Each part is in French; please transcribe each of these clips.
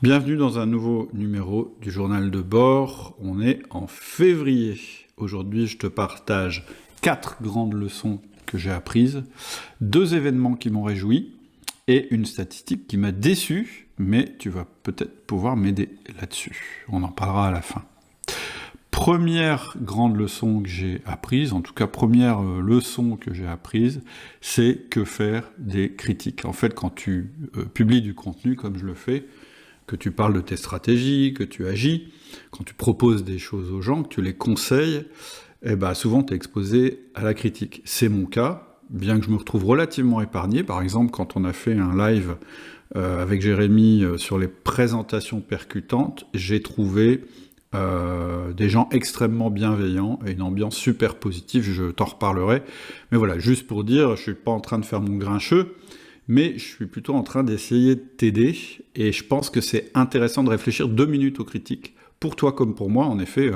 Bienvenue dans un nouveau numéro du journal de bord. On est en février. Aujourd'hui, je te partage 4 grandes leçons que j'ai apprises, 2 événements qui m'ont réjoui et une statistique qui m'a déçu, mais tu vas peut-être pouvoir m'aider là-dessus. On en parlera à la fin. Première grande leçon que j'ai apprise, en tout cas première leçon que j'ai apprise, c'est que faire des critiques. En fait, quand tu publies du contenu comme je le fais, que tu parles de tes stratégies, que tu agis, quand tu proposes des choses aux gens, que tu les conseilles, eh ben souvent tu es exposé à la critique. C'est mon cas, bien que je me retrouve relativement épargné. Par exemple, quand on a fait un live avec Jérémy sur les présentations percutantes, j'ai trouvé des gens extrêmement bienveillants et une ambiance super positive, je t'en reparlerai. Mais voilà, juste pour dire, je suis pas en train de faire mon grincheux, mais je suis plutôt en train d'essayer de t'aider, et je pense que c'est intéressant de réfléchir 2 minutes aux critiques, pour toi comme pour moi. En effet,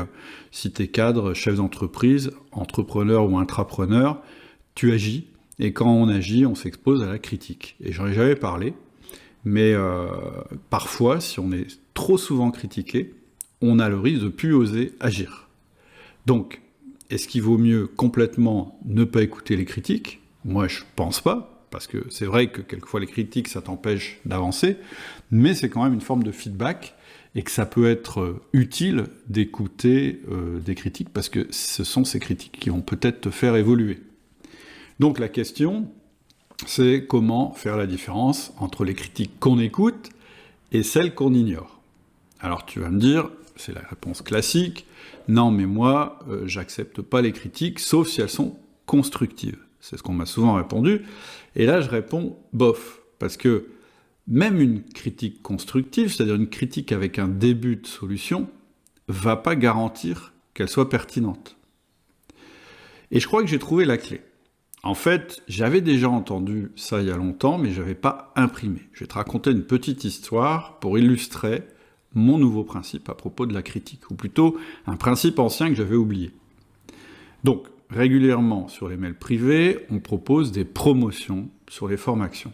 si t'es cadre, chef d'entreprise, entrepreneur ou intrapreneur, tu agis, et quand on agit, on s'expose à la critique. Et j'en ai jamais parlé, mais parfois, si on est trop souvent critiqué, on a le risque de plus oser agir. Donc, est-ce qu'il vaut mieux complètement ne pas écouter les critiques? Moi, je pense pas. Parce que c'est vrai que quelquefois les critiques, ça t'empêche d'avancer, mais c'est quand même une forme de feedback, et que ça peut être utile d'écouter des critiques, parce que ce sont ces critiques qui vont peut-être te faire évoluer. Donc la question, c'est comment faire la différence entre les critiques qu'on écoute et celles qu'on ignore. Alors tu vas me dire, c'est la réponse classique, non mais moi, j'accepte pas les critiques, sauf si elles sont constructives. C'est ce qu'on m'a souvent répondu. Et là, je réponds bof, parce que même une critique constructive, c'est-à-dire une critique avec un début de solution, va pas garantir qu'elle soit pertinente. Et je crois que j'ai trouvé la clé. En fait, j'avais déjà entendu ça il y a longtemps, mais je n'avais pas imprimé. Je vais te raconter une petite histoire pour illustrer mon nouveau principe à propos de la critique, ou plutôt un principe ancien que j'avais oublié. Donc, régulièrement sur les mails privés, on propose des promotions sur les formations.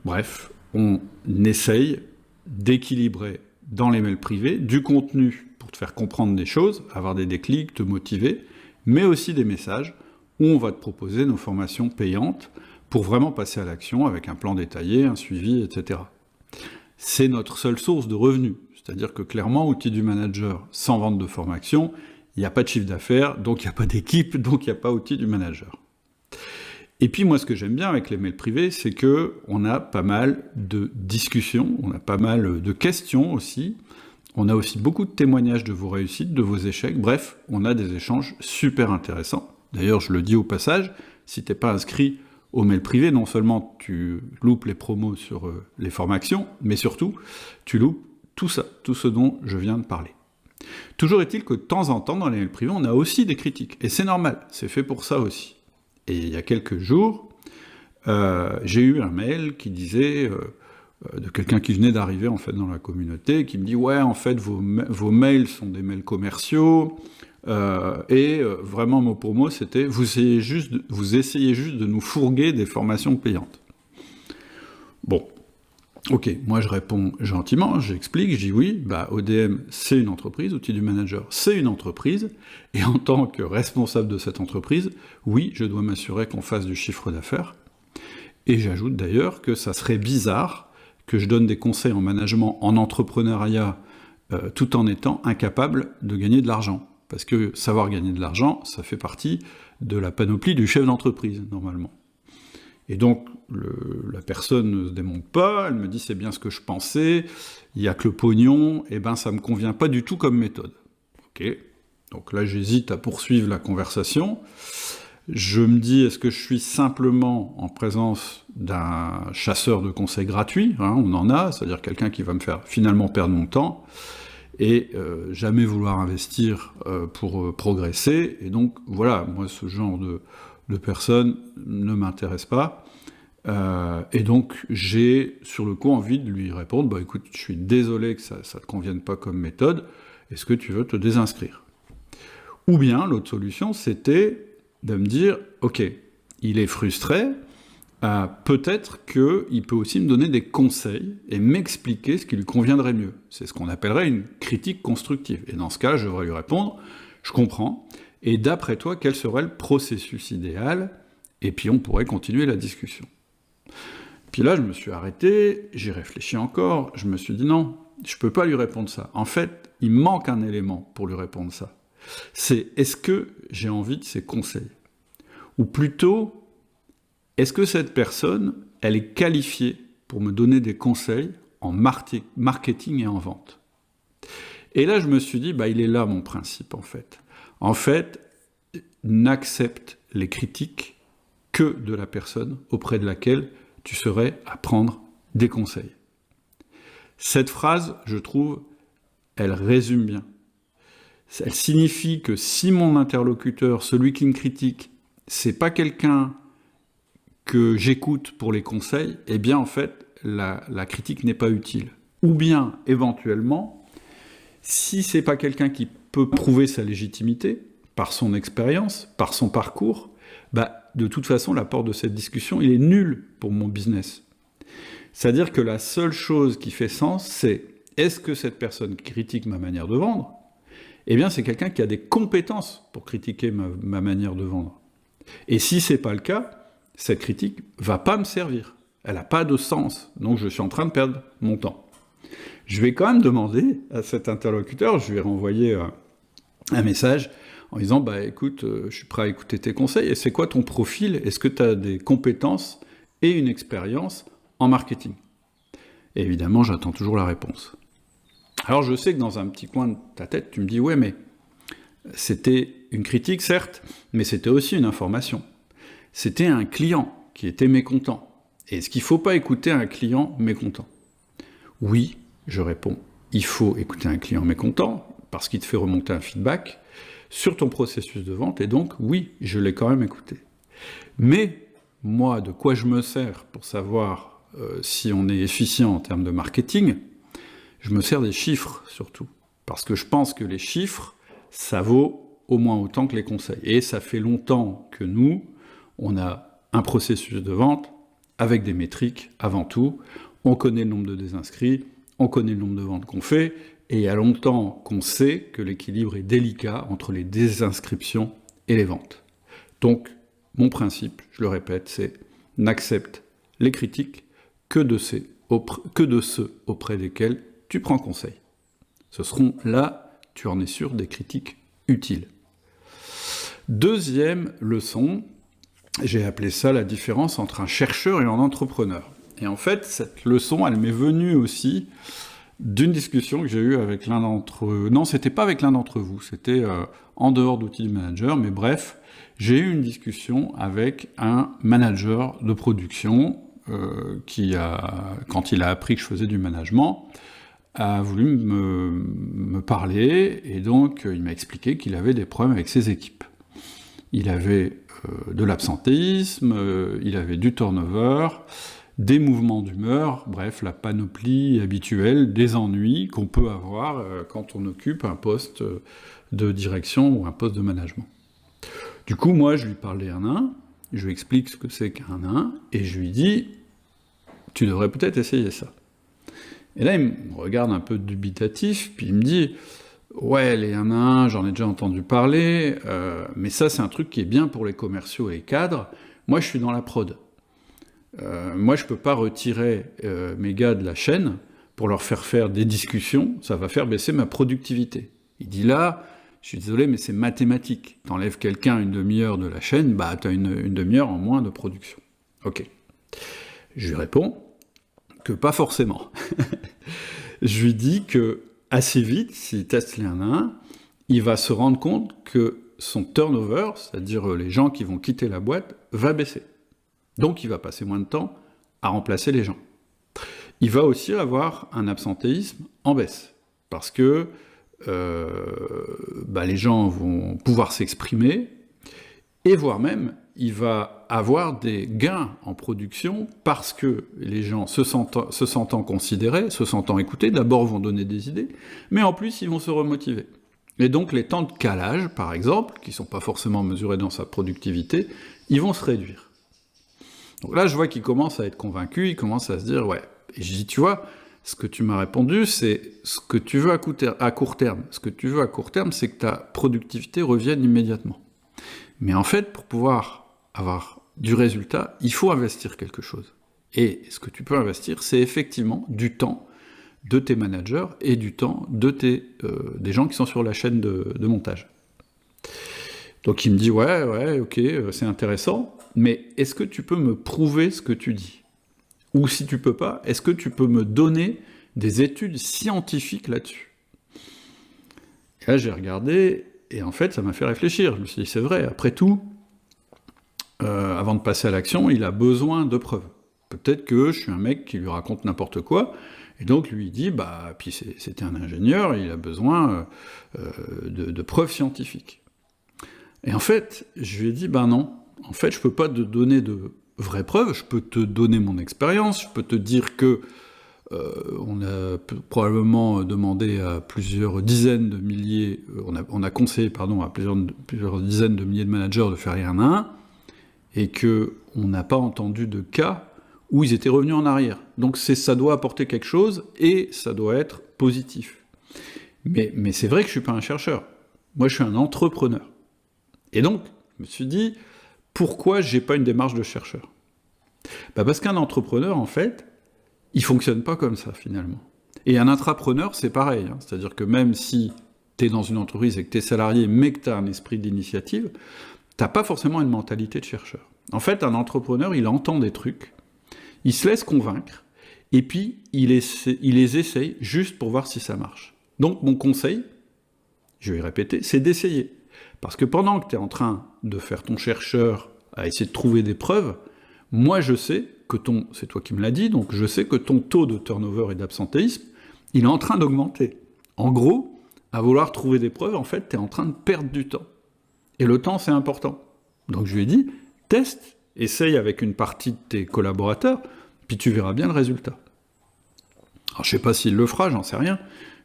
Bref, on essaye d'équilibrer dans les mails privés du contenu pour te faire comprendre des choses, avoir des déclics, te motiver, mais aussi des messages où on va te proposer nos formations payantes pour vraiment passer à l'action avec un plan détaillé, un suivi, etc. C'est notre seule source de revenus, c'est-à-dire que clairement, outil du manager sans vente de formation, il n'y a pas de chiffre d'affaires, donc il n'y a pas d'équipe, donc il n'y a pas outil du manager. Et puis moi, ce que j'aime bien avec les mails privés, c'est qu'on a pas mal de discussions, on a pas mal de questions aussi, on a aussi beaucoup de témoignages de vos réussites, de vos échecs, bref, on a des échanges super intéressants. D'ailleurs, je le dis au passage, si tu n'es pas inscrit au mail privé, non seulement tu loupes les promos sur les formations, mais surtout, tu loupes tout ça, tout ce dont je viens de parler. Toujours est-il que de temps en temps, dans les mails privés, on a aussi des critiques. Et c'est normal, c'est fait pour ça aussi. Et il y a quelques jours, j'ai eu un mail qui disait, de quelqu'un qui venait d'arriver en fait dans la communauté, qui me dit « Ouais, en fait, vos mails sont des mails commerciaux, et vraiment, mot pour mot, c'était « Vous essayez juste de nous fourguer des formations payantes. » Bon. Ok, moi je réponds gentiment, j'explique, je dis oui, ODM c'est une entreprise, outil du manager c'est une entreprise, et en tant que responsable de cette entreprise, oui, je dois m'assurer qu'on fasse du chiffre d'affaires, et j'ajoute d'ailleurs que ça serait bizarre que je donne des conseils en management, en entrepreneuriat, tout en étant incapable de gagner de l'argent, parce que savoir gagner de l'argent, ça fait partie de la panoplie du chef d'entreprise, normalement. Et donc, la personne ne se démonte pas, elle me dit « c'est bien ce que je pensais, il n'y a que le pognon, et ça me convient pas du tout comme méthode. » Ok, donc là j'hésite à poursuivre la conversation, je me dis est-ce que je suis simplement en présence d'un chasseur de conseils gratuits, on en a, c'est-à-dire quelqu'un qui va me faire finalement perdre mon temps, et jamais vouloir investir pour progresser, et donc voilà, moi ce genre de personne ne m'intéresse pas, et donc j'ai sur le coup envie de lui répondre « écoute, je suis désolé que ça ne te convienne pas comme méthode, est-ce que tu veux te désinscrire ?» Ou bien l'autre solution, c'était de me dire « ok, il est frustré, peut-être qu'il peut aussi me donner des conseils et m'expliquer ce qui lui conviendrait mieux. C'est ce qu'on appellerait une critique constructive. Et dans ce cas, je devrais lui répondre « Je comprends. Et d'après toi, quel serait le processus idéal ?» Et puis on pourrait continuer la discussion. Puis là, je me suis arrêté, j'ai réfléchi encore, je me suis dit non, je peux pas lui répondre ça. En fait, il manque un élément pour lui répondre ça. C'est est-ce que j'ai envie de ses conseils ? Ou plutôt, est-ce que cette personne, elle est qualifiée pour me donner des conseils en marketing et en vente ? Et là, je me suis dit, il est là mon principe, en fait. En fait, n'accepte les critiques que de la personne auprès de laquelle tu serais à prendre des conseils. Cette phrase, je trouve, elle résume bien. Elle signifie que si mon interlocuteur, celui qui me critique, c'est pas quelqu'un que j'écoute pour les conseils, eh bien, en fait, la critique n'est pas utile. Ou bien, éventuellement, si c'est pas quelqu'un qui peut prouver sa légitimité, par son expérience, par son parcours, de toute façon, l'apport de cette discussion, il est nul pour mon business. C'est-à-dire que la seule chose qui fait sens, c'est est-ce que cette personne qui critique ma manière de vendre, eh bien, c'est quelqu'un qui a des compétences pour critiquer ma manière de vendre. Et si c'est pas le cas, cette critique va pas me servir. Elle n'a pas de sens. Donc, je suis en train de perdre mon temps. Je vais quand même demander à cet interlocuteur, je lui ai renvoyé un message en disant, écoute, je suis prêt à écouter tes conseils, et c'est quoi ton profil ? Est-ce que tu as des compétences et une expérience en marketing ? Et évidemment, j'attends toujours la réponse. Alors je sais que dans un petit coin de ta tête, tu me dis, ouais, mais c'était une critique, certes, mais c'était aussi une information. C'était un client qui était mécontent. Et est-ce qu'il ne faut pas écouter un client mécontent ? Oui, je réponds, il faut écouter un client mécontent, parce qu'il te fait remonter un feedback sur ton processus de vente, et donc, oui, je l'ai quand même écouté. Mais, moi, de quoi je me sers pour savoir si on est efficient en termes de marketing ? Je me sers des chiffres, surtout. Parce que je pense que les chiffres, ça vaut au moins autant que les conseils. Et ça fait longtemps que nous, on a un processus de vente avec des métriques, avant tout. On connaît le nombre de désinscrits, on connaît le nombre de ventes qu'on fait, et il y a longtemps qu'on sait que l'équilibre est délicat entre les désinscriptions et les ventes. Donc, mon principe, je le répète, c'est n'accepte les critiques que de ceux auprès desquels tu prends conseil. Ce seront là, tu en es sûr, des critiques utiles. Deuxième leçon, j'ai appelé ça la différence entre un chercheur et un entrepreneur. Et en fait, cette leçon, elle m'est venue aussi d'une discussion que j'ai eue avec l'un d'entre eux. Non, c'était pas avec l'un d'entre vous, c'était en dehors d'Outils du Manager, mais bref, j'ai eu une discussion avec un manager de production qui, quand il a appris que je faisais du management, a voulu me parler, et donc il m'a expliqué qu'il avait des problèmes avec ses équipes. Il avait de l'absentéisme, il avait du turnover, des mouvements d'humeur, bref, la panoplie habituelle des ennuis qu'on peut avoir quand on occupe un poste de direction ou un poste de management. Du coup, moi, je lui parle des 1-1, je lui explique ce que c'est qu'un 1, et je lui dis « Tu devrais peut-être essayer ça ». Et là, il me regarde un peu dubitatif, puis il me dit « Ouais, les 1-1, j'en ai déjà entendu parler, mais ça, c'est un truc qui est bien pour les commerciaux et les cadres. Moi, je suis dans la prod. Moi, je peux pas retirer mes gars de la chaîne pour leur faire des discussions, ça va faire baisser ma productivité. » Il dit là, je suis désolé, mais c'est mathématique. T'enlèves quelqu'un une demi-heure de la chaîne, t'as une demi-heure en moins de production. Ok. Je lui réponds que pas forcément. Je lui dis que assez vite, s'il teste les 1-1, il va se rendre compte que son turnover, c'est-à-dire les gens qui vont quitter la boîte, va baisser. Donc il va passer moins de temps à remplacer les gens. Il va aussi avoir un absentéisme en baisse, parce que les gens vont pouvoir s'exprimer, et voire même, il va avoir des gains en production, parce que les gens se sentant considérés, se sentant écoutés, d'abord vont donner des idées, mais en plus ils vont se remotiver. Et donc les temps de calage, par exemple, qui ne sont pas forcément mesurés dans sa productivité, ils vont se réduire. Donc là, je vois qu'il commence à être convaincu, il commence à se dire, ouais. Et je dis, tu vois, ce que tu m'as répondu, c'est ce que tu veux à court terme. Ce que tu veux à court terme, c'est que ta productivité revienne immédiatement. Mais en fait, pour pouvoir avoir du résultat, il faut investir quelque chose. Et ce que tu peux investir, c'est effectivement du temps de tes managers et du temps de des gens qui sont sur la chaîne de montage. Donc il me dit, ouais, ok, c'est intéressant, mais est-ce que tu peux me prouver ce que tu dis? Ou si tu peux pas, est-ce que tu peux me donner des études scientifiques là-dessus? Et là, j'ai regardé, et en fait, ça m'a fait réfléchir. Je me suis dit, c'est vrai, après tout, avant de passer à l'action, il a besoin de preuves. Peut-être que je suis un mec qui lui raconte n'importe quoi, et donc lui il dit, bah, puis c'était un ingénieur, il a besoin de preuves scientifiques. Et en fait, je lui ai dit, ben non, en fait, je peux pas te donner de vraies preuves, je peux te donner mon expérience, je peux te dire que on a probablement demandé à plusieurs dizaines de milliers, on a conseillé, pardon, à plusieurs dizaines de milliers de managers de faire rien à un, et que on n'a pas entendu de cas où ils étaient revenus en arrière. Donc ça doit apporter quelque chose, et ça doit être positif. Mais c'est vrai que je suis pas un chercheur. Moi, je suis un entrepreneur. Et donc, je me suis dit, pourquoi j'ai pas une démarche de chercheur? Bah parce qu'un entrepreneur, en fait, il fonctionne pas comme ça, finalement. Et un intrapreneur, c'est pareil. Hein. C'est-à-dire que même si tu es dans une entreprise et que tu es salarié, mais que tu as un esprit d'initiative, t'as pas forcément une mentalité de chercheur. En fait, un entrepreneur, il entend des trucs, il se laisse convaincre, et puis il les essaye juste pour voir si ça marche. Donc mon conseil, je vais répéter, c'est d'essayer. Parce que pendant que tu es en train de faire ton chercheur à essayer de trouver des preuves, moi je sais que c'est toi qui me l'as dit, donc je sais que ton taux de turnover et d'absentéisme, il est en train d'augmenter. En gros, à vouloir trouver des preuves, en fait, tu es en train de perdre du temps. Et le temps, c'est important. Donc je lui ai dit, teste, essaye avec une partie de tes collaborateurs, puis tu verras bien le résultat. Alors je sais pas s'il le fera, j'en sais rien,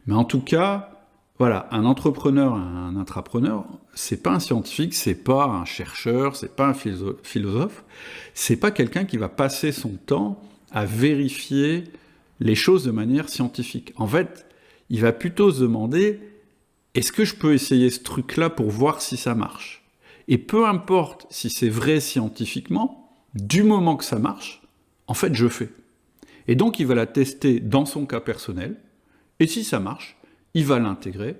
mais en tout cas, voilà, un entrepreneur, un intrapreneur, c'est pas un scientifique, c'est pas un chercheur, c'est pas un philosophe, c'est pas quelqu'un qui va passer son temps à vérifier les choses de manière scientifique. En fait, il va plutôt se demander, est-ce que je peux essayer ce truc-là pour voir si ça marche? Et peu importe si c'est vrai scientifiquement, du moment que ça marche, en fait, je fais. Et donc, il va la tester dans son cas personnel, et si ça marche, il va l'intégrer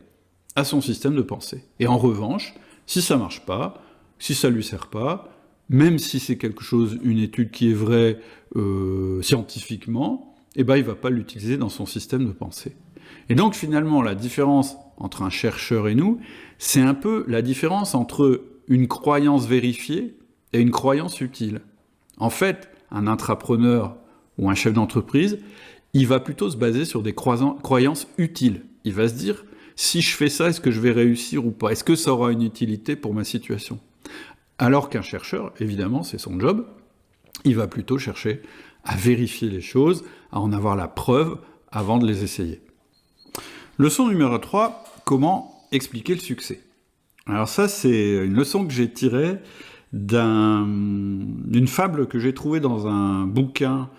à son système de pensée. Et en revanche, si ça marche pas, si ça lui sert pas, même si c'est quelque chose, une étude qui est vraie scientifiquement, eh ben il va pas l'utiliser dans son système de pensée. Et donc finalement, la différence entre un chercheur et nous, c'est un peu la différence entre une croyance vérifiée et une croyance utile. En fait, un intrapreneur ou un chef d'entreprise, il va plutôt se baser sur des croyances utiles. Il va se dire, si je fais ça, est-ce que je vais réussir ou pas? Est-ce que ça aura une utilité pour ma situation? Alors qu'un chercheur, évidemment, c'est son job, il va plutôt chercher à vérifier les choses, à en avoir la preuve avant de les essayer. Leçon numéro 3, comment expliquer le succès? Alors ça, c'est une leçon que j'ai tirée d'une fable que j'ai trouvée dans un bouquin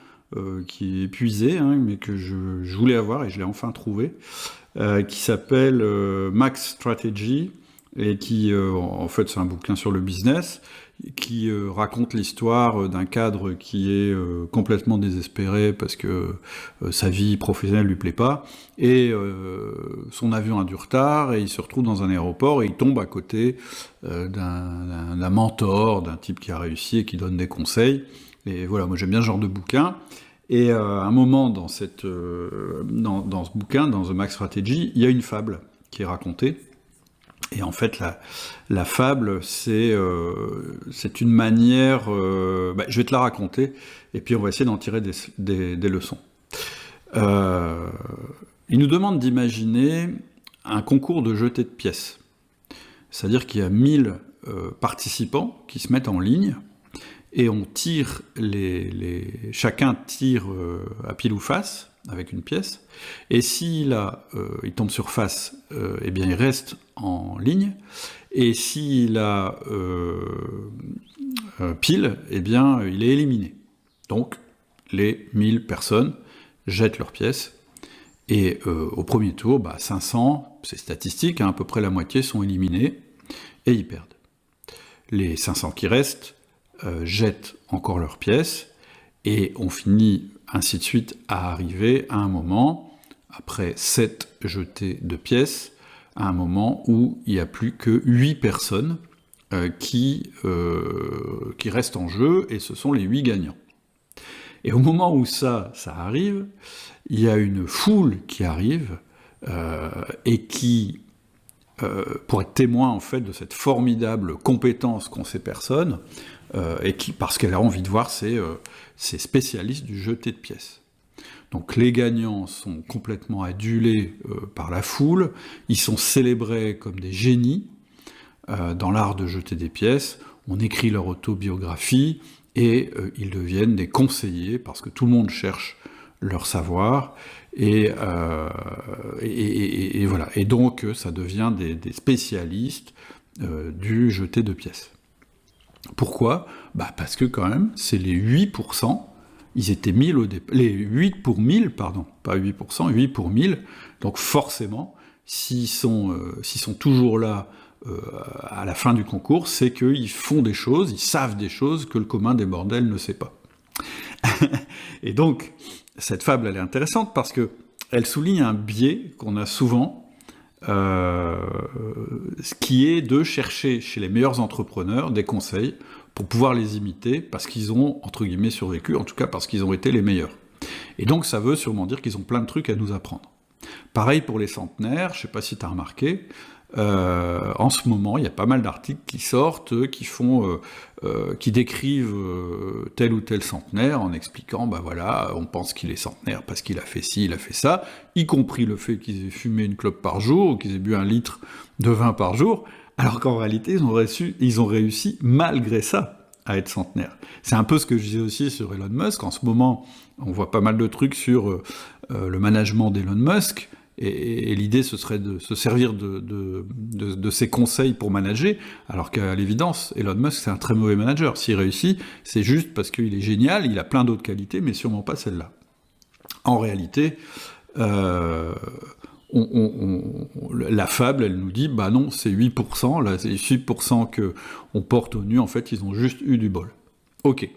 qui est épuisé, hein, mais que je voulais avoir, et je l'ai enfin trouvé, qui s'appelle Max Strategy, et qui, en fait, c'est un bouquin sur le business, qui raconte l'histoire d'un cadre qui est complètement désespéré parce que sa vie professionnelle lui plaît pas, et son avion a du retard, et il se retrouve dans un aéroport, et il tombe à côté d'un mentor, d'un type qui a réussi et qui donne des conseils. Et voilà, moi j'aime bien ce genre de bouquin. Et à un moment dans ce bouquin, dans The Max Strategy, il y a une fable qui est racontée. Et en fait, la fable, c'est une manière... je vais te la raconter, et puis on va essayer d'en tirer des leçons. Il nous demande d'imaginer un concours de jeté de pièces. C'est-à-dire qu'il y a 1000 participants qui se mettent en ligne, et on tire chacun tire à pile ou face avec une pièce, et s'il il tombe sur face, eh bien il reste en ligne, et s'il a pile, eh bien il est éliminé. Donc, les 1000 personnes jettent leurs pièces, et au premier tour, 500, c'est statistique, à peu près la moitié sont éliminés, et ils perdent. Les 500 qui restent jettent encore leurs pièces, et on finit ainsi de suite à arriver à un moment, après 7 jetés de pièces, à un moment où il n'y a plus que 8 personnes qui restent en jeu, et ce sont les 8 gagnants. Et au moment où ça arrive, il y a une foule qui arrive, et qui, pour être témoin en fait de cette formidable compétence qu'ont ces personnes, et qui, parce qu'elle a envie de voir ces spécialistes du jeté de pièces. Donc les gagnants sont complètement adulés par la foule, ils sont célébrés comme des génies dans l'art de jeter des pièces, on écrit leur autobiographie, et ils deviennent des conseillers, parce que tout le monde cherche leur savoir, et voilà. Et donc ça devient des spécialistes du jeté de pièces. Pourquoi ? Parce que quand même, c'est les 8%, ils étaient 1000 au départ, les 8 pour 1000, pardon, pas 8%, 8 pour 1000, donc forcément, s'ils sont toujours là à la fin du concours, c'est qu'ils font des choses, ils savent des choses que le commun des bordels ne sait pas. Et donc, cette fable, elle est intéressante parce que elle souligne un biais qu'on a souvent, ce qui est de chercher chez les meilleurs entrepreneurs des conseils pour pouvoir les imiter, parce qu'ils ont, entre guillemets, survécu, en tout cas parce qu'ils ont été les meilleurs. Et donc ça veut sûrement dire qu'ils ont plein de trucs à nous apprendre. Pareil pour les centenaires, je sais pas si tu as remarqué, en ce moment, il y a pas mal d'articles qui sortent, qui décrivent tel ou tel centenaire en expliquant, voilà, on pense qu'il est centenaire parce qu'il a fait ci, il a fait ça, y compris le fait qu'ils aient fumé une clope par jour, ou qu'ils aient bu 1 litre de vin par jour, alors qu'en réalité, ils ont réussi malgré ça à être centenaire. C'est un peu ce que je disais aussi sur Elon Musk. En ce moment, on voit pas mal de trucs sur le management d'Elon Musk, et l'idée, ce serait de se servir de ses conseils pour manager, alors qu'à l'évidence, Elon Musk, c'est un très mauvais manager. S'il réussit, c'est juste parce qu'il est génial, il a plein d'autres qualités, mais sûrement pas celle-là. En réalité, la fable, elle nous dit, non, c'est 8%, là, c'est 8% qu'on porte au nu, en fait, ils ont juste eu du bol. Ok.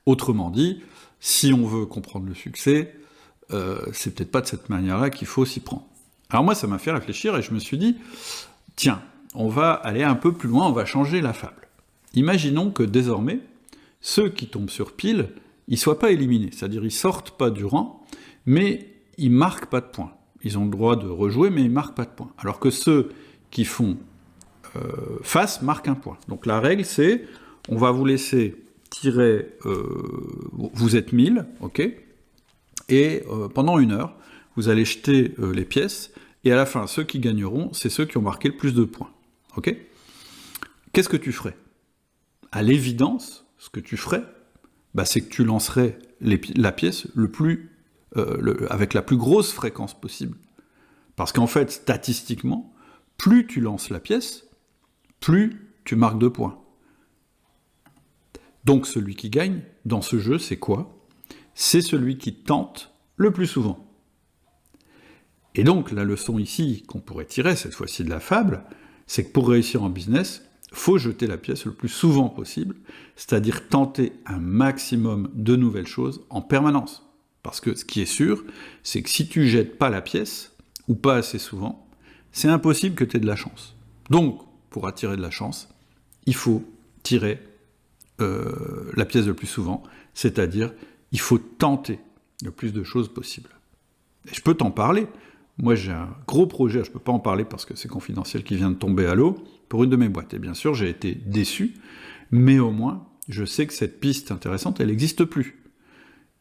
Autrement dit, si on veut comprendre le succès, c'est peut-être pas de cette manière-là qu'il faut s'y prendre. Alors moi, ça m'a fait réfléchir, et je me suis dit, tiens, on va aller un peu plus loin, on va changer la fable. Imaginons que désormais, ceux qui tombent sur pile, ils soient pas éliminés, c'est-à-dire ils sortent pas du rang, mais ils marquent pas de points. Ils ont le droit de rejouer, mais ils marquent pas de points. Alors que ceux qui font face marquent un point. Donc la règle, c'est, on va vous laisser tirer, vous êtes 1000, ok ? Et pendant 1 heure, vous allez jeter les pièces, et à la fin, ceux qui gagneront, c'est ceux qui ont marqué le plus de points. Ok ? Qu'est-ce que tu ferais ? À l'évidence, ce que tu ferais, c'est que tu lancerais la pièce avec la plus grosse fréquence possible. Parce qu'en fait, statistiquement, plus tu lances la pièce, plus tu marques de points. Donc celui qui gagne dans ce jeu, c'est quoi ? C'est celui qui tente le plus souvent. Et donc, la leçon ici qu'on pourrait tirer, cette fois-ci de la fable, c'est que pour réussir en business, faut jeter la pièce le plus souvent possible, c'est-à-dire tenter un maximum de nouvelles choses en permanence. Parce que ce qui est sûr, c'est que si tu jettes pas la pièce, ou pas assez souvent, c'est impossible que tu aies de la chance. Donc, pour attirer de la chance, il faut tirer la pièce le plus souvent, c'est-à-dire il faut tenter le plus de choses possible. Et je peux t'en parler. Moi, j'ai un gros projet, je ne peux pas en parler parce que c'est confidentiel, qui vient de tomber à l'eau, pour une de mes boîtes. Et bien sûr, j'ai été déçu, mais au moins, je sais que cette piste intéressante, elle n'existe plus.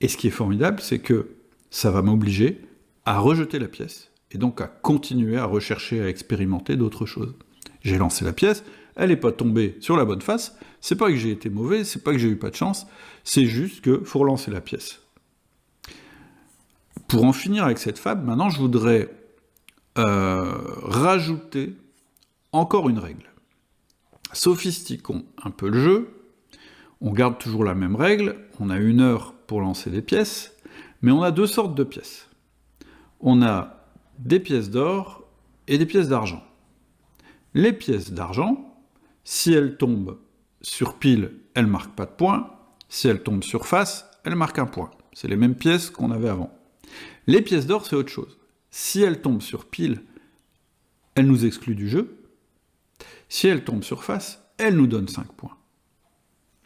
Et ce qui est formidable, c'est que ça va m'obliger à rejeter la pièce, et donc à continuer à rechercher, à expérimenter d'autres choses. J'ai lancé la pièce, elle n'est pas tombée sur la bonne face, c'est pas que j'ai été mauvais, c'est pas que j'ai eu pas de chance, c'est juste que faut relancer la pièce. Pour en finir avec cette fable, maintenant je voudrais rajouter encore une règle. Sophistiquons un peu le jeu, on garde toujours la même règle, on a 1 heure pour lancer des pièces, mais on a 2 sortes de pièces. On a des pièces d'or et des pièces d'argent. Les pièces d'argent, si elles tombent sur pile, elles ne marquent pas de points. Si elles tombent sur face, elles marquent 1 point. C'est les mêmes pièces qu'on avait avant. Les pièces d'or, c'est autre chose. Si elles tombent sur pile, elles nous excluent du jeu. Si elles tombent sur face, elles nous donnent 5 points.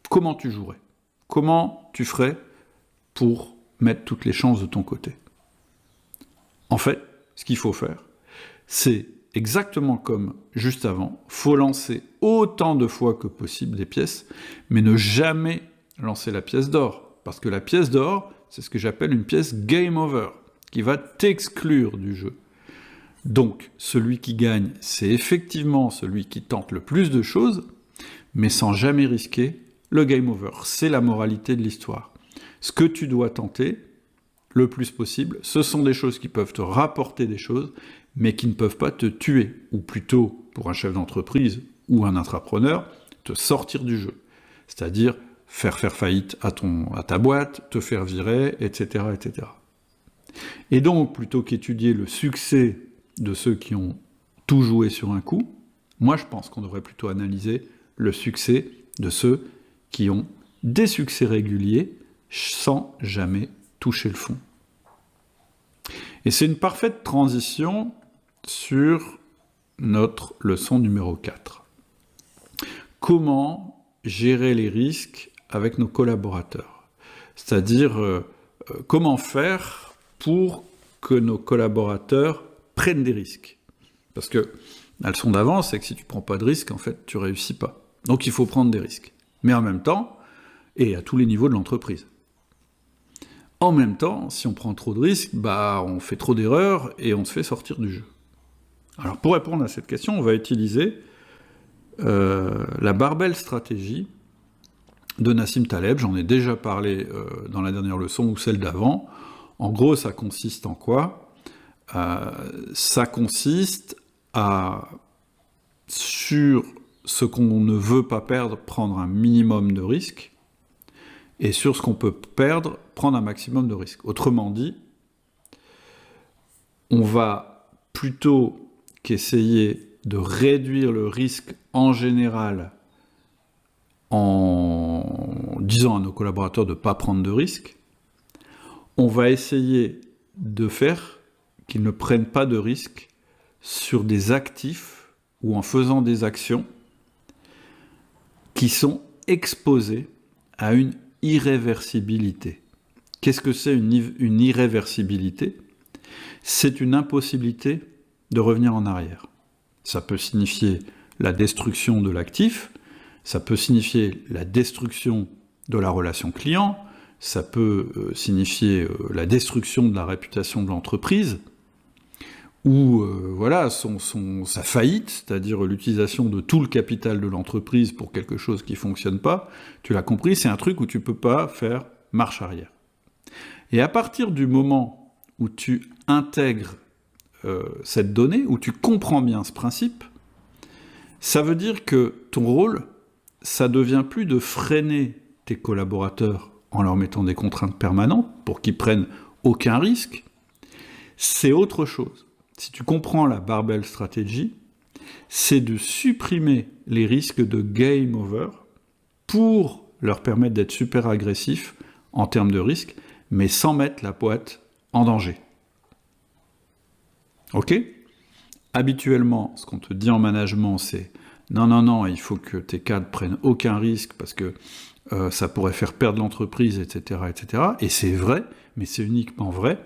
Comment tu jouerais? Comment tu ferais pour mettre toutes les chances de ton côté? En fait, ce qu'il faut faire, c'est exactement comme juste avant, il faut lancer autant de fois que possible des pièces, mais ne jamais lancer la pièce d'or. Parce que la pièce d'or, c'est ce que j'appelle une pièce game over, qui va t'exclure du jeu. Donc, celui qui gagne, c'est effectivement celui qui tente le plus de choses, mais sans jamais risquer le game over. C'est la moralité de l'histoire. Ce que tu dois tenter, le plus possible, ce sont des choses qui peuvent te rapporter des choses, mais qui ne peuvent pas te tuer, ou plutôt, pour un chef d'entreprise ou un intrapreneur, te sortir du jeu. C'est-à-dire faire faillite à ta boîte, te faire virer, etc., etc. Et donc, plutôt qu'étudier le succès de ceux qui ont tout joué sur un coup, moi je pense qu'on devrait plutôt analyser le succès de ceux qui ont des succès réguliers sans jamais toucher le fond. Et c'est une parfaite transition sur notre leçon numéro 4. Comment gérer les risques avec nos collaborateurs? C'est-à-dire, comment faire pour que nos collaborateurs prennent des risques? Parce que la leçon d'avant, c'est que si tu ne prends pas de risques, en fait, tu ne réussis pas. Donc il faut prendre des risques. Mais en même temps, et à tous les niveaux de l'entreprise. En même temps, si on prend trop de risques, on fait trop d'erreurs et on se fait sortir du jeu. Alors pour répondre à cette question, on va utiliser la barbell stratégie de Nassim Taleb. J'en ai déjà parlé dans la dernière leçon ou celle d'avant. En gros, ça consiste en quoi? Ça consiste à, sur ce qu'on ne veut pas perdre, prendre un minimum de risques, et sur ce qu'on peut perdre, prendre un maximum de risques. Autrement dit, on va plutôt qu'essayer de réduire le risque en général en disant à nos collaborateurs de ne pas prendre de risques, on va essayer de faire qu'ils ne prennent pas de risques sur des actifs ou en faisant des actions qui sont exposées à une irréversibilité. Qu'est-ce que c'est une irréversibilité? C'est une impossibilité de revenir en arrière. Ça peut signifier la destruction de l'actif, ça peut signifier la destruction de la relation client, ça peut signifier la destruction de la réputation de l'entreprise, ou sa faillite, c'est-à-dire l'utilisation de tout le capital de l'entreprise pour quelque chose qui ne fonctionne pas. Tu l'as compris, c'est un truc où tu ne peux pas faire marche arrière. Et à partir du moment où tu intègres cette donnée, où tu comprends bien ce principe, ça veut dire que ton rôle, ça devient plus de freiner tes collaborateurs en leur mettant des contraintes permanentes pour qu'ils prennent aucun risque, c'est autre chose. Si tu comprends la barbell stratégie, c'est de supprimer les risques de game over pour leur permettre d'être super agressifs en termes de risque, mais sans mettre la boîte en danger. Ok? Habituellement, ce qu'on te dit en management, c'est non, il faut que tes cadres prennent aucun risque parce que ça pourrait faire perdre l'entreprise, etc., etc. Et c'est vrai, mais c'est uniquement vrai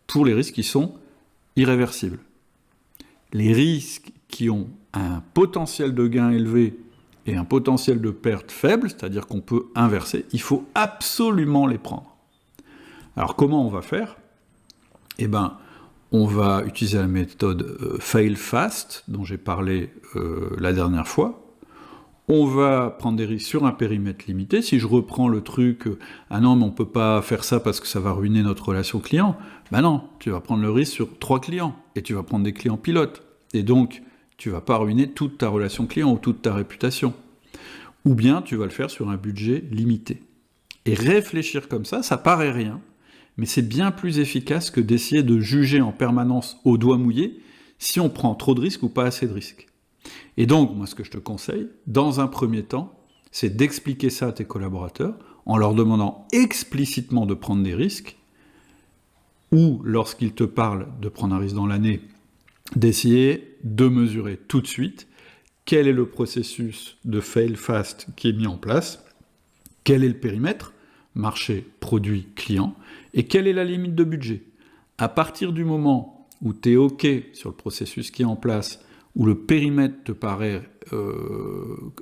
pour les risques qui sont irréversibles. Les risques qui ont un potentiel de gain élevé et un potentiel de perte faible, c'est-à-dire qu'on peut inverser, il faut absolument les prendre. Alors comment on va faire? On va utiliser la méthode fail fast, dont j'ai parlé la dernière fois. On va prendre des risques sur un périmètre limité. Si je reprends le truc, ah non, mais on ne peut pas faire ça parce que ça va ruiner notre relation client, non, tu vas prendre le risque sur 3 clients, et tu vas prendre des clients pilotes. Et donc, tu ne vas pas ruiner toute ta relation client ou toute ta réputation. ou bien tu vas le faire sur un budget limité. Et réfléchir comme ça paraît rien, mais c'est bien plus efficace que d'essayer de juger en permanence au doigt mouillé si on prend trop de risques ou pas assez de risques. Et donc, moi, ce que je te conseille, dans un premier temps, c'est d'expliquer ça à tes collaborateurs en leur demandant explicitement de prendre des risques, ou lorsqu'ils te parlent de prendre un risque dans l'année, d'essayer de mesurer tout de suite quel est le processus de fail fast qui est mis en place, quel est le périmètre, marché, produit, client, et quelle est la limite de budget. À partir du moment où tu es OK sur le processus qui est en place, où le périmètre te paraît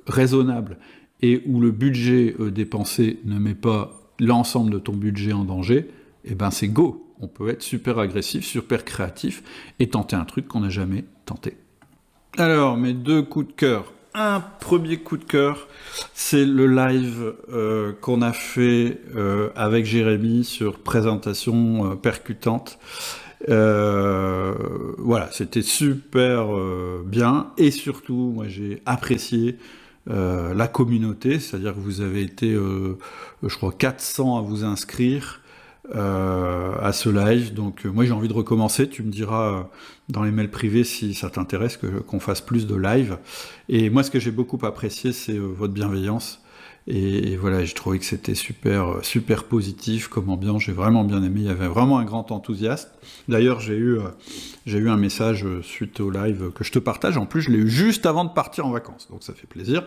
raisonnable et où le budget dépensé ne met pas l'ensemble de ton budget en danger, eh ben c'est go. On peut être super agressif, super créatif et tenter un truc qu'on n'a jamais tenté. Alors, mes 2 coups de cœur. Un premier coup de cœur, c'est le live qu'on a fait avec Jérémy sur présentation percutante. Voilà, c'était super bien, et surtout, moi j'ai apprécié la communauté, c'est-à-dire que vous avez été, je crois, 400 à vous inscrire à ce live, donc moi j'ai envie de recommencer, tu me diras dans les mails privés si ça t'intéresse qu'on fasse plus de live, et moi ce que j'ai beaucoup apprécié c'est votre bienveillance, et voilà, j'ai trouvé que c'était super, super positif comme ambiance, j'ai vraiment bien aimé, il y avait vraiment un grand enthousiasme. D'ailleurs j'ai eu un message suite au live que je te partage, en plus je l'ai eu juste avant de partir en vacances, donc ça fait plaisir.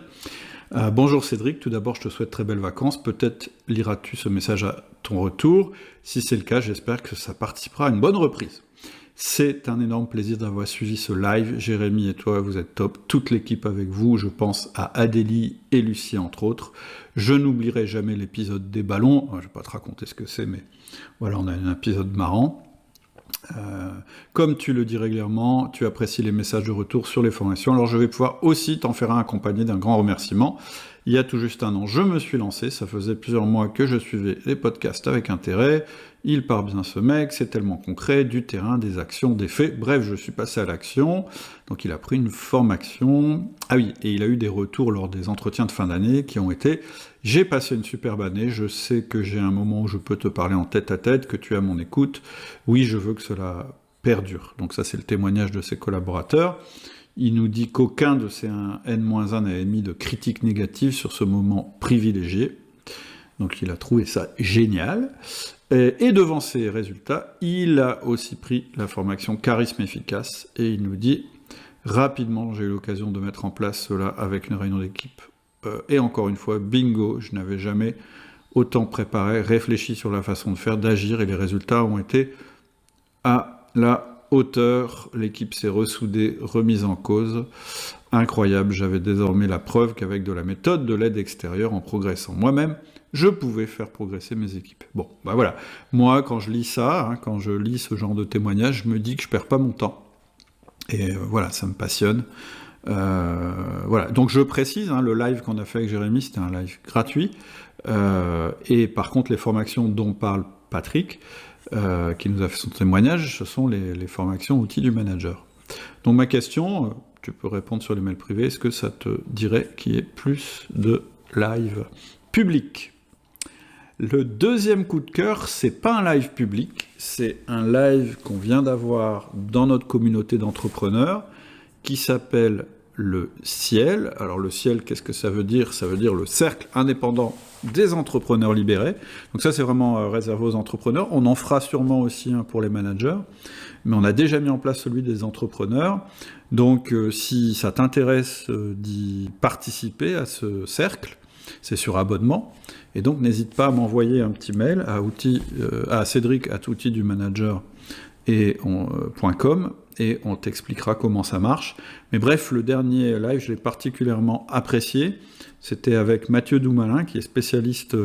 Bonjour Cédric, tout d'abord je te souhaite très belles vacances, peut-être liras-tu ce message à ton retour, si c'est le cas j'espère que ça participera à une bonne reprise. C'est un énorme plaisir d'avoir suivi ce live, Jérémy et toi vous êtes top, toute l'équipe avec vous, je pense à Adélie et Lucie entre autres. Je n'oublierai jamais l'épisode des ballons, je vais pas te raconter ce que c'est mais voilà, on a un épisode marrant. Comme tu le dis régulièrement, tu apprécies les messages de retour sur les formations, alors je vais pouvoir aussi t'en faire un accompagné d'un grand remerciement. Il y a tout juste un an, je me suis lancé, ça faisait plusieurs mois que je suivais les podcasts avec intérêt, il part bien ce mec, c'est tellement concret, du terrain, des actions, des faits, bref, je suis passé à l'action, donc il a pris une formation, ah oui, et il a eu des retours lors des entretiens de fin d'année qui ont été « J'ai passé une superbe année, je sais que j'ai un moment où je peux te parler en tête à tête, que tu as mon écoute, oui, je veux que cela perdure ». Donc ça, c'est le témoignage de ses collaborateurs. Il nous dit qu'aucun de ces N-1 n'a émis de critiques négatives sur ce moment privilégié. Donc il a trouvé ça génial. Et devant ces résultats, il a aussi pris la formation Charisme Efficace. Et il nous dit, rapidement, j'ai eu l'occasion de mettre en place cela avec une réunion d'équipe. Et encore une fois, bingo, je n'avais jamais autant préparé, réfléchi sur la façon de faire, d'agir, et les résultats ont été à la hauteur. L'équipe s'est ressoudée, remise en cause. Incroyable, j'avais désormais la preuve qu'avec de la méthode de l'aide extérieure, en progressant moi-même, je pouvais faire progresser mes équipes. Bon, bah voilà. Moi, quand je lis ça, quand je lis ce genre de témoignage, je me dis que je perds pas mon temps. Et voilà, ça me passionne. Voilà. Donc je précise, le live qu'on a fait avec Jérémy, c'était un live gratuit. Et par contre, les formations dont parle Patrick, qui nous a fait son témoignage, ce sont les formations outils du manager. Donc ma question, tu peux répondre sur les mails privés, est-ce que ça te dirait qu'il y ait plus de live public ? Le deuxième coup de cœur, c'est pas un live public, c'est un live qu'on vient d'avoir dans notre communauté d'entrepreneurs qui s'appelle le Ciel. Alors le Ciel, qu'est-ce que ça veut dire ? Ça veut dire le cercle indépendant des entrepreneurs libérés. Donc ça, c'est vraiment réservé aux entrepreneurs. On en fera sûrement aussi un pour les managers, mais on a déjà mis en place celui des entrepreneurs. Donc si ça t'intéresse d'y participer à ce cercle, c'est sur abonnement, et donc n'hésite pas à m'envoyer un petit mail à cédric@outildumanager.com et on t'expliquera comment ça marche. Mais bref, le dernier live, je l'ai particulièrement apprécié, c'était avec Mathieu Doumalin, qui est spécialiste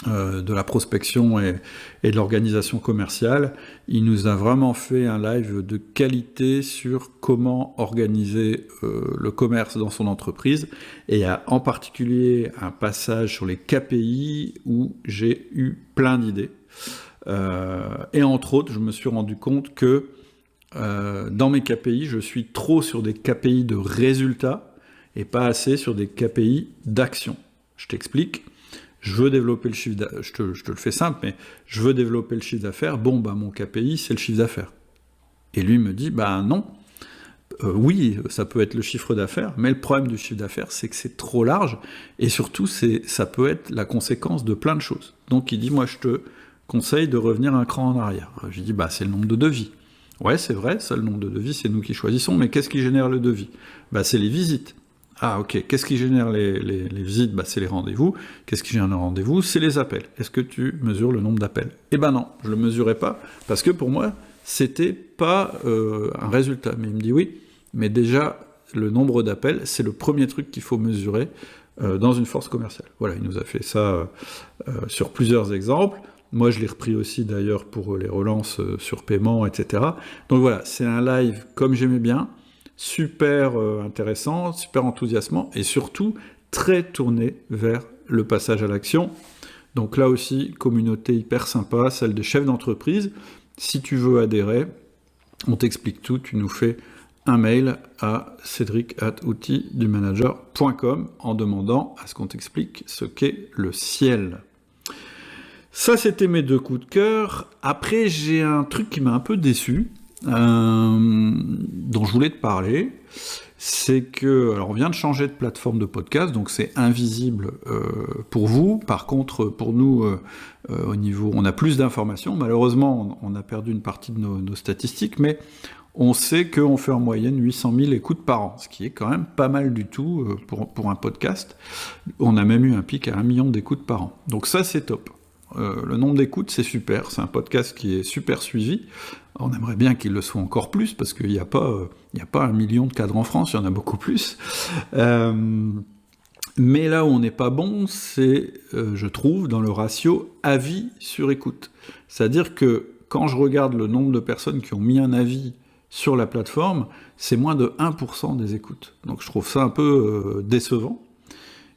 de la prospection et de l'organisation commerciale. Il nous a vraiment fait un live de qualité sur comment organiser le commerce dans son entreprise, et il y a en particulier un passage sur les KPI où j'ai eu plein d'idées. Et entre autres, je me suis rendu compte que dans mes KPI, je suis trop sur des KPI de résultats et pas assez sur des KPI d'action. Je t'explique. Je veux développer le chiffre d'affaires, je te le fais simple, mais je veux développer le chiffre d'affaires, mon KPI, c'est le chiffre d'affaires. Et lui me dit, non, oui, ça peut être le chiffre d'affaires, mais le problème du chiffre d'affaires, c'est que c'est trop large, et surtout, ça peut être la conséquence de plein de choses. Donc il dit, moi je te conseille de revenir un cran en arrière. Je lui dis, c'est le nombre de devis. Ouais, c'est vrai, ça, le nombre de devis, c'est nous qui choisissons, mais qu'est-ce qui génère le devis ? C'est les visites. Ah ok, qu'est-ce qui génère les visites ? C'est les rendez-vous. Qu'est-ce qui génère les rendez-vous ? C'est les appels. Est-ce que tu mesures le nombre d'appels ? Non, je le mesurais pas, parce que pour moi, c'était pas un résultat. Mais il me dit oui, mais déjà, le nombre d'appels, c'est le premier truc qu'il faut mesurer dans une force commerciale. Voilà, il nous a fait ça sur plusieurs exemples. Moi, je l'ai repris aussi d'ailleurs pour les relances sur paiement, etc. Donc voilà, c'est un live comme j'aimais bien, super intéressant, super enthousiasmant, et surtout très tourné vers le passage à l'action. Donc là aussi, communauté hyper sympa, celle des chefs d'entreprise. Si tu veux adhérer, on t'explique tout, tu nous fais un mail à cédric@outildumanager.com en demandant à ce qu'on t'explique ce qu'est le ciel. Ça, c'était mes 2 coups de cœur. Après, j'ai un truc qui m'a un peu déçu, dont je voulais te parler, c'est que, alors on vient de changer de plateforme de podcast, donc c'est invisible pour vous. Par contre, pour nous, au niveau, on a plus d'informations. Malheureusement, on a perdu une partie de nos statistiques, mais on sait qu'on fait en moyenne 800 000 écoutes par an, ce qui est quand même pas mal du tout pour un podcast. On a même eu un pic à 1 million d'écoutes par an. Donc ça, c'est top. Le nombre d'écoutes, c'est super. C'est un podcast qui est super suivi. On aimerait bien qu'il le soit encore plus, parce qu'il n'y a pas 1 million de cadres en France, il y en a beaucoup plus. Mais là où on n'est pas bon, c'est, je trouve, dans le ratio avis sur écoute. C'est-à-dire que quand je regarde le nombre de personnes qui ont mis un avis sur la plateforme, c'est moins de 1% des écoutes. Donc je trouve ça un peu décevant.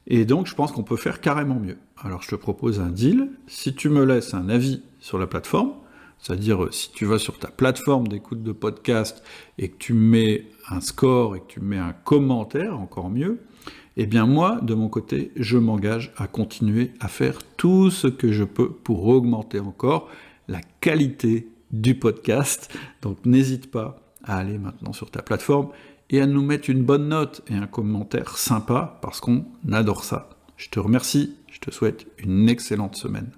Et donc, je pense qu'on peut faire carrément mieux. Alors, je te propose un deal. Si tu me laisses un avis sur la plateforme, c'est-à-dire si tu vas sur ta plateforme d'écoute de podcast et que tu mets un score et que tu mets un commentaire, encore mieux, eh bien moi, de mon côté, je m'engage à continuer à faire tout ce que je peux pour augmenter encore la qualité du podcast. Donc, n'hésite pas à aller maintenant sur ta plateforme et à nous mettre une bonne note et un commentaire sympa, parce qu'on adore ça. Je te remercie, je te souhaite une excellente semaine.